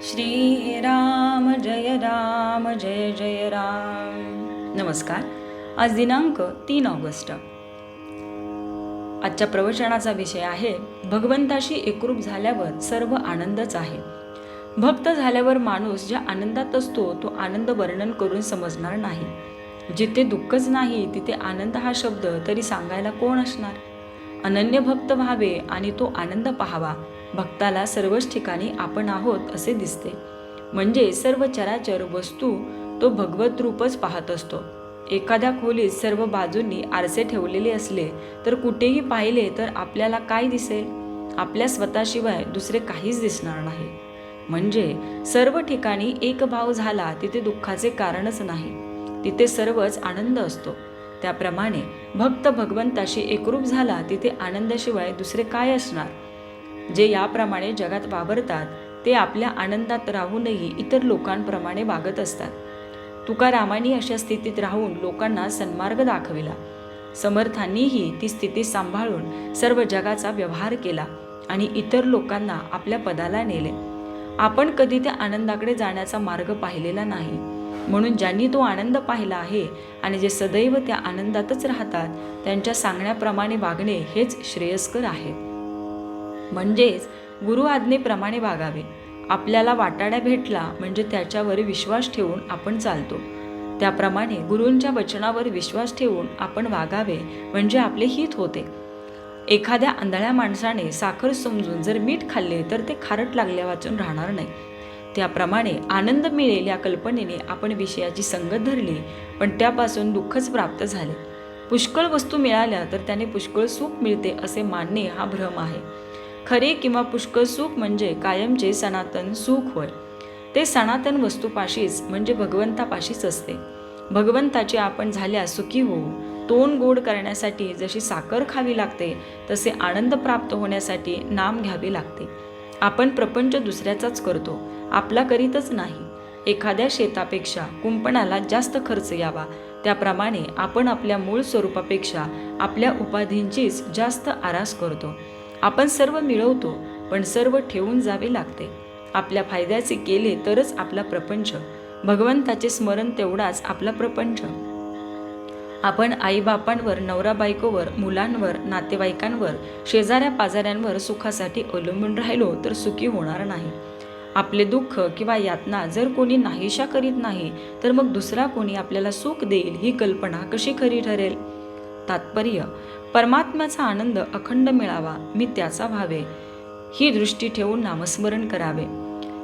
श्री राम जय जय राम. नमस्कार. आज दिनांक 3 ऑगस्ट. आजच्या प्रवचनाचा विषय आहे भगवंताशी एकरूप झाल्यावर सर्व आनंदच आहे. भक्त झाल्यावर माणूस ज्या आनंदात असतो तो आनंद वर्णन करून समजणार नाही. जिथे दुःखच नाही तिथे आनंद हा शब्द तरी सांगायला कोण असणार. अनन्य भक्त व्हावे आणि तो आनंद पाहावा. भक्ताला सर्वच ठिकाणी आपण आहोत असे दिसते. म्हणजे सर्व चराचर वस्तू तो भगवत रूपच पाहत असतो. एखाद्या खोलीत सर्व बाजूंनी आरसे ठेवलेले असले तर कुठेही पाहिले तर आपल्याला काय दिसेल? आपल्या स्वतःशिवाय दुसरे काहीच दिसणार नाही. म्हणजे सर्व ठिकाणी एक भाव झाला तिथे दुःखाचे कारणच नाही, तिथे सर्वच आनंद असतो. त्याप्रमाणे भक्त भगवंताशी एकरूप झाला तिथे आनंदाशिवाय दुसरे काय असणार. जे याप्रमाणे जगात वावरतात ते आपल्या आनंदात राहूनही इतर लोकांप्रमाणे वागत असतात. तुकारामांनी अशा स्थितीत राहून लोकांना सन्मार्ग दाखविला. समर्थांनीही ती स्थिती सांभाळून सर्व जगाचा व्यवहार केला आणि इतर लोकांना आपल्या पदाला नेले. आपण कधी त्या आनंदाकडे जाण्याचा मार्ग पाहिलेला नाही. म्हणून ज्यांनी तो आनंद पाहिला आहे आणि जे सदैव त्या आनंदातच राहतात त्यांच्या सांगण्याप्रमाणे वागणे हेच श्रेयस्कर आहे. म्हणजेच गुरु आज्ञेप्रमाणे वागावे. आपल्याला वाटाडा भेटला म्हणजे त्याच्यावर विश्वास ठेवून आपण चालतो. त्याप्रमाणे गुरूंच्या वचनावर विश्वास ठेवून आपण वागावे म्हणजे आपले हित होते. एखाद्या आंधळ्या माणसाने साखर समजून जर मीठ खाल्ले तर ते खारट लागल्या वाचून राहणार नाही. त्याप्रमाणे आनंद मिळेल या कल्पनेने आपण विषयाची संगत धरली पण त्यापासून दुःखच प्राप्त झाले. पुष्कळ वस्तू मिळाल्या तर त्याने पुष्कळ सुख मिळते असे मानणे हा भ्रम आहे. खरे किंवा पुष्कळ सुख म्हणजे कायमचे सनातन सुख होय. ते सनातन वस्तूपाशीच म्हणजे भगवंतापाशीच असते. भगवंताचे आपण झाल्यास सुखी होऊ. तोंड गोड करण्यासाठी जशी साखर खावी लागते तसे आनंद प्राप्त होण्यासाठी नाम घ्यावे लागते. आपण प्रपंच दुसऱ्याचाच करतो, आपला करीतच नाही. एखाद्या शेतापेक्षा कुंपणाला जास्त खर्च यावा त्याप्रमाणे आपण आपल्या मूळ स्वरूपापेक्षा आपल्या उपाधींचीच जास्त आरास करतो. आपण सर्व मिळवतो पण सर्व ठेवून जावे लागते. आपल्या फायद्याचे केले तरच आपला प्रपंच. भगवंताचे स्मरण तेवढाच आपला प्रपंच. आपण आईबापांवर, नवरा बायकोवर, मुलांवर, नातेवाईकांवर, शेजाऱ्या पाजाऱ्यांवर सुखासाठी अवलंबून राहिलो तर सुखी होणार नाही. आपले दुःख किंवा यातना जर कोणी नाहीशा करीत नाही तर मग दुसरा कोणी आपल्याला सुख देईल ही कल्पना कशी खरी ठरेल. तात्पर्य, परमात्म्याचा आनंद अखंड मिळावा, मी त्याचा व्हावे ही दृष्टी ठेवून नामस्मरण करावे.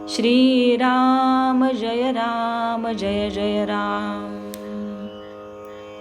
श्री राम जय जय राम.